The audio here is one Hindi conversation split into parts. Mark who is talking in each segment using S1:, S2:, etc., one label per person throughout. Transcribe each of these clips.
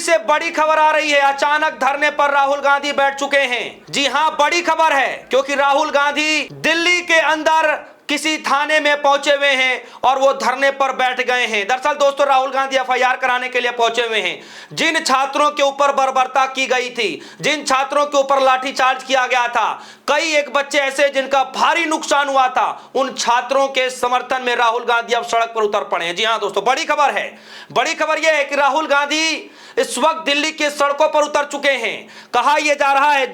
S1: से बड़ी खबर आ रही है, अचानक धरने पर राहुल गांधी बैठ चुके हैं। जी हां, बड़ी खबर है, क्योंकि राहुल गांधी दिल्ली के अंदर किसी थाने में पहुंचे हुए हैं और वो धरने पर बैठ गए हैं। दरअसल दोस्तों, राहुल गांधी एफआईआर कराने के लिए पहुंचे हुए हैं। जिन छात्रों के ऊपर बर्बरता की गई थी, जिन छात्रों के ऊपर लाठीचार्ज किया गया था, कई एक बच्चे ऐसे जिनका भारी नुकसान हुआ था, उन छात्रों के समर्थन में राहुल गांधी अब सड़क पर उतर पड़े हैं। जी हां दोस्तों, बड़ी खबर है। बड़ी खबर यह है कि राहुल गांधी इस वक्त दिल्ली के सड़कों पर उतर चुके हैं। कहा यह जा रहा है,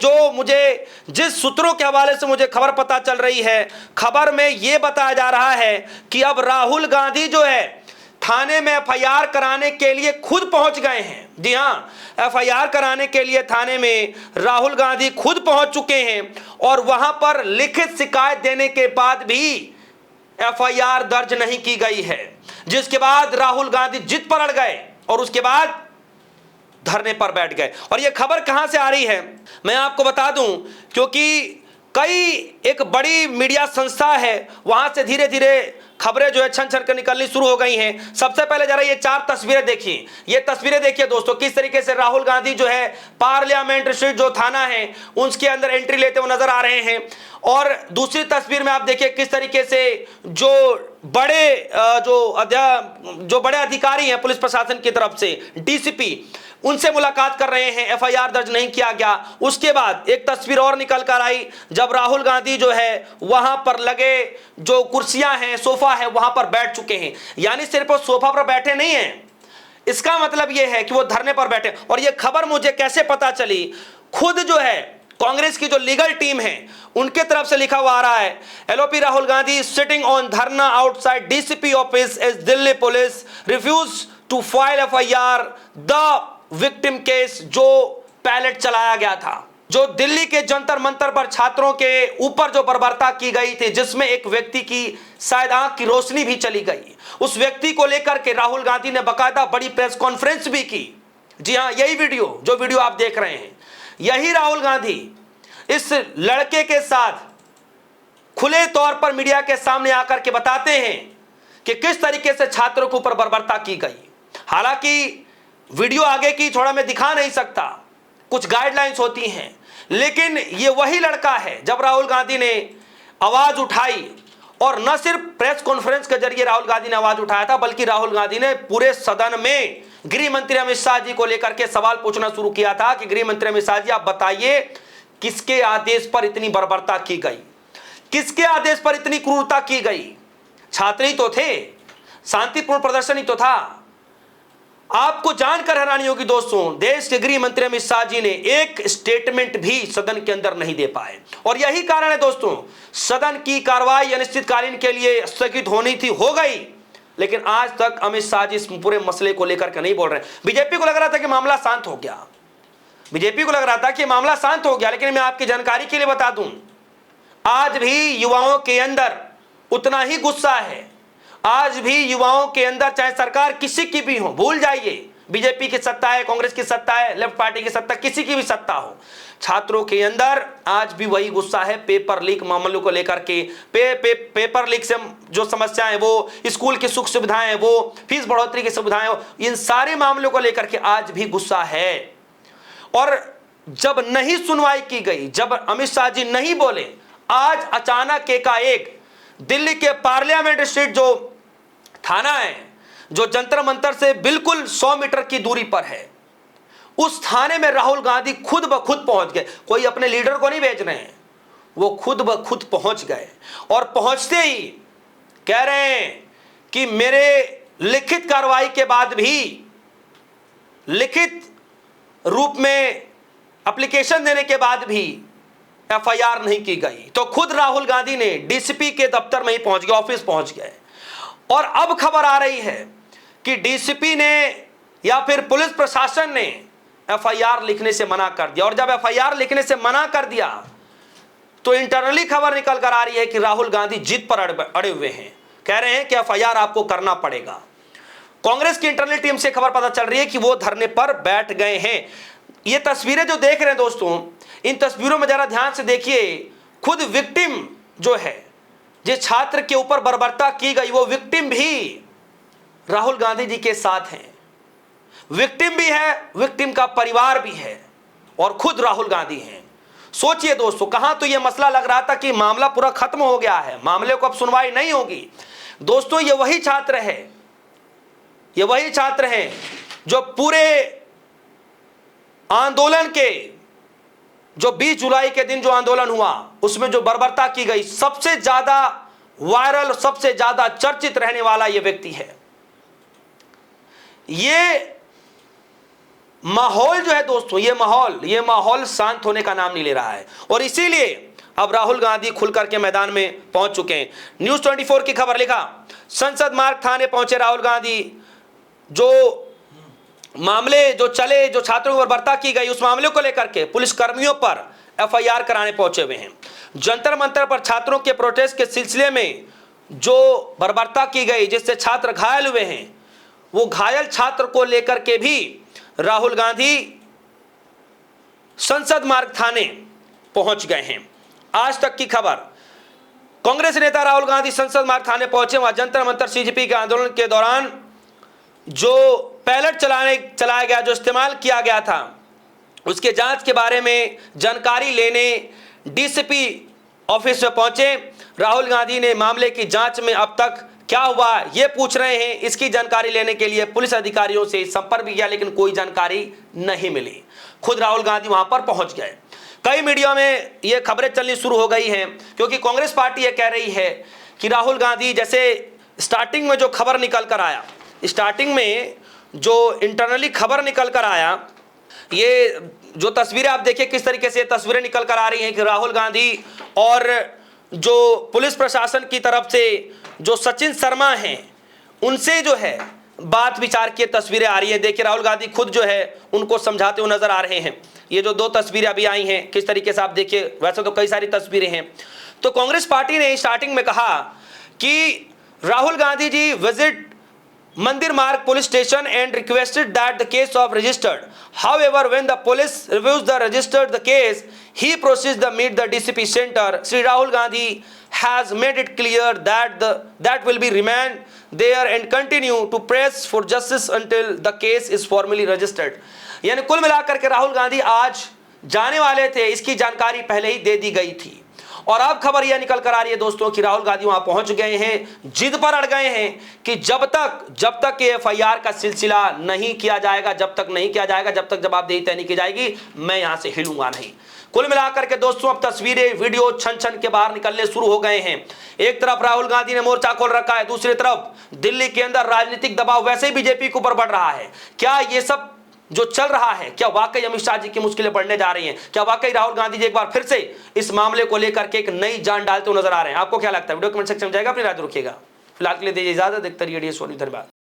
S1: जिस सूत्रों के हवाले से मुझे खबर पता चल रही है, खबर में यह बताया जा रहा है कि अब राहुल गांधी जो है थाने में एफआईआर कराने के लिए खुद पहुंच गए हैं। जी हां, एफआईआर कराने के लिए थाने में राहुल गांधी खुद पहुंच चुके हैं और वहां पर लिखित शिकायत देने के बाद भी एफआईआर दर्ज नहीं की गई है, जिसके बाद राहुल गांधी जिद पर अड़ गए और उसके बाद धरने पर बैठ गए। और यह खबर कहां से आ रही है मैं आपको बता दूं, क्योंकि एक बड़ी मीडिया संस्था है, वहां से धीरे धीरे खबरें जो है छन छन कर निकलनी शुरू हो गई हैं। सबसे पहले जरा ये 4 तस्वीरें देखिए। ये तस्वीरें देखिए दोस्तों, किस तरीके से राहुल गांधी जो है पार्लियामेंट स्ट्रीट जो थाना है उसके अंदर एंट्री लेते हुए नजर आ रहे हैं। और दूसरी तस्वीर में आप देखिए किस तरीके से जो बड़े अधिकारी हैं पुलिस प्रशासन की तरफ से, डीसीपी, उनसे मुलाकात कर रहे हैं। एफआईआर दर्ज नहीं किया गया। उसके बाद एक तस्वीर और निकल कर आई, जब राहुल गांधी जो है वहां पर लगे जो कुर्सियां हैं, सोफा है, वहां पर बैठ चुके हैं। यानी सिर्फ वो सोफा पर बैठे नहीं हैं, इसका मतलब यह है कि वो धरने पर बैठे। और यह खबर मुझे कैसे पता चली, खुद जो है कांग्रेस की जो लीगल टीम है उनके तरफ से लिखा हुआ आ रहा है, LOP Rahul Gandhi sitting on dharna outside DCP office as Delhi police refuse to file FIR the victim case. जो पैलेट चलाया गया था, जो दिल्ली के जंतर मंतर पर छात्रों के ऊपर जो बर्बरता की गई थी, जिसमें एक व्यक्ति की शायद आंख की रोशनी भी चली गई, उस व्यक्ति को लेकर के राहुल गांधी ने बाकायदा बड़ी प्रेस कॉन्फ्रेंस भी की। जी हां, यही वीडियो आप देख रहे हैं, यही राहुल गांधी इस लड़के के साथ खुले तौर पर मीडिया के सामने आकर के बताते हैं कि किस तरीके से छात्रों के ऊपर बर्बरता की गई। हालांकि वीडियो आगे की थोड़ा मैं दिखा नहीं सकता, कुछ गाइडलाइंस होती हैं, लेकिन ये वही लड़का है जब राहुल गांधी ने आवाज उठाई, और न सिर्फ प्रेस कॉन्फ्रेंस के जरिए राहुल गांधी ने आवाज उठाया था, बल्कि राहुल गांधी ने पूरे सदन में गृह मंत्री अमित शाह जी को लेकर के सवाल पूछना शुरू किया था कि गृह मंत्री अमित शाह जी, आप बताइए किसके आदेश पर इतनी बर्बरता की गई, किसके आदेश पर इतनी क्रूरता की गई। छात्र ही तो थे, शांतिपूर्ण प्रदर्शन ही तो था। आपको जानकर हैरानी होगी दोस्तों, देश के गृह मंत्री अमित शाह जी ने एक स्टेटमेंट भी सदन के अंदर नहीं दे पाए। और यही कारण है दोस्तों, सदन की कार्रवाई अनिश्चितकालीन के लिए स्थगित होनी थी, हो गई, लेकिन आज तक अमित शाह जी इस पूरे मसले को लेकर के नहीं बोल रहे। बीजेपी को लग रहा था कि मामला शांत हो गया, बीजेपी को लग रहा था कि मामला शांत हो गया, लेकिन मैं आपकी जानकारी के लिए बता दूं, आज भी युवाओं के अंदर उतना ही गुस्सा है। आज भी युवाओं के अंदर, चाहे सरकार किसी की भी हो, भूल जाइए बीजेपी की सत्ता है, कांग्रेस की सत्ता है, लेफ्ट पार्टी की सत्ता, किसी की भी सत्ता हो, छात्रों के अंदर आज भी वही गुस्सा है। पेपर लीक मामलों को लेकर के, पेपर लीक से जो समस्याएं, वो स्कूल की सुख सुविधाएं, वो फीस बढ़ोतरी की सुविधाएं, इन सारे मामलों को लेकर के आज भी गुस्सा है। और जब नहीं सुनवाई की गई, जब अमित शाह जी नहीं बोले, आज अचानक एकाएक दिल्ली के पार्लियामेंट स्ट्रीट जो थाना है, जो जंतर मंतर से बिल्कुल 100 मीटर की दूरी पर है, उस थाने में राहुल गांधी खुद ब खुद पहुंच गए। कोई अपने लीडर को नहीं भेज रहे हैं, वो खुद ब खुद पहुंच गए। और पहुंचते ही कह रहे हैं कि मेरे लिखित कार्रवाई के बाद भी, लिखित रूप में एप्लीकेशन देने के बाद भी एफआईआर नहीं की गई। तो खुद राहुल गांधी ने डीसीपी के दफ्तर में ही पहुंच गए, ऑफिस पहुंच गए। और अब खबर आ रही है कि डीसीपी ने या फिर पुलिस प्रशासन ने एफआईआर लिखने से मना कर दिया। और जब एफआईआर लिखने से मना कर दिया तो इंटरनली खबर निकल कर आ रही है कि राहुल गांधी जिद पर अड़े हुए हैं, कह रहे हैं कि एफआईआर आपको करना पड़ेगा। कांग्रेस की इंटरनल टीम से खबर पता चल रही है कि वो धरने पर बैठ गए हैं। ये तस्वीरें जो देख रहे हैं दोस्तों, इन तस्वीरों में जरा ध्यान से देखिए, खुद विक्टिम जो है, जिस छात्र के ऊपर बर्बरता की गई, वो विक्टिम भी राहुल गांधी जी के साथ हैं। विक्टिम भी है, विक्टिम का परिवार भी है और खुद राहुल गांधी हैं। सोचिए दोस्तों, कहां तो यह मसला लग रहा था कि मामला पूरा खत्म हो गया है, मामले को अब सुनवाई नहीं होगी। दोस्तों ये वही छात्र है, ये वही छात्र हैं जो पूरे आंदोलन के, जो 20 जुलाई के दिन जो आंदोलन हुआ उसमें जो बर्बरता की गई, सबसे ज्यादा वायरल, सबसे ज्यादा चर्चित रहने वाला यह व्यक्ति है। ये माहौल जो है दोस्तों, ये माहौल शांत होने का नाम नहीं ले रहा है और इसीलिए अब राहुल गांधी खुलकर के मैदान में पहुंच चुके हैं। न्यूज़ 24 की खबर लिखा, संसद मार्ग थाने पहुंचे राहुल गांधी। जो मामले जो चले, जो छात्रों पर बर्बरता की गई, उस मामले को लेकर के पुलिस कर्मियों पर एफआईआर कराने पहुंचे हुए हैं। जंतर मंतर पर छात्रों के प्रोटेस्ट के सिलसिले में जो बर्बरता की गई, जिससे छात्र घायल हुए हैं, वो घायल छात्र को लेकर के भी राहुल गांधी संसद मार्ग थाने पहुंच गए हैं। आज तक की खबर, कांग्रेस नेता राहुल गांधी संसद मार्ग थाने पहुंचे। वहां जंतर मंतर सीजेपी के आंदोलन के दौरान जो पैलेट चलाया गया, जो इस्तेमाल किया गया था, उसके जांच के बारे में जानकारी लेने डीसीपी ऑफिस में पहुंचे। राहुल गांधी ने मामले की जांच में अब तक क्या हुआ ये पूछ रहे हैं। इसकी जानकारी लेने के लिए पुलिस अधिकारियों से संपर्क भी किया, लेकिन कोई जानकारी नहीं मिली। खुद राहुल गांधी वहां पर पहुंच गए। कई मीडिया में ये खबरें चलनी शुरू हो गई हैं, क्योंकि कांग्रेस पार्टी ये कह रही है कि राहुल गांधी, जैसे स्टार्टिंग में जो खबर निकल कर आया, स्टार्टिंग में जो इंटरनली खबर निकल कर आया, ये जो तस्वीरें आप देखिए किस तरीके से तस्वीरें निकल कर आ रही हैं कि राहुल गांधी और जो पुलिस प्रशासन की तरफ से जो सचिन शर्मा हैं, उनसे जो है बात विचार की तस्वीरें आ रही है। देखिए राहुल गांधी खुद जो है उनको समझाते हुए नजर आ रहे हैं। ये जो 2 तस्वीरें अभी आई हैं, किस तरीके से आप देखिए, वैसे तो कई सारी तस्वीरें हैं। तो कांग्रेस पार्टी ने स्टार्टिंग में कहा कि Rahul Gandhi ji visit Mandir Marg police station and requested that the case of registered. However, when the police reviews the registered the case, he proceeds to meet the DCP center. Sri Rahul Gandhi has made it clear that that will be remain there and continue to press for justice until the case is formally registered. यानी कुल मिलाकर के राहुल गांधी आज जाने वाले थे, इसकी जानकारी पहले ही दे दी गई थी। और अब खबर यह निकल कर आ रही है दोस्तों कि राहुल गांधी वहां पहुंच गए हैं, जिद पर अड़ गए हैं कि जब तक ये एफआईआर का सिलसिला नहीं किया जाएगा, जब तक जवाबदेही तय नहीं की जाएगी, मैं यहां से हिलूंगा नहीं। कुल मिलाकर के दोस्तों अब तस्वीरें, वीडियो छन के बाहर निकलने शुरू हो गए हैं। एक तरफ राहुल गांधी ने मोर्चा खोल रखा है, दूसरी तरफ दिल्ली के अंदर राजनीतिक दबाव वैसे ही बीजेपी के ऊपर बढ़ रहा है। क्या ये सब जो चल रहा है, क्या वाकई अमित शाह जी की मुश्किलें बढ़ने जा रही हैं? क्या वाकई राहुल गांधी जी एक बार फिर से इस मामले को लेकर के एक नई जान डालते हुए नजर आ रहे हैं? आपको क्या लगता है? वीडियो कमेंट सेक्शन में जाएगा, अपनी राय रखिएगा। फिलहाल के लिए दीजिए इजाजत, देखते रहिए DS सोनी। धन्यवाद।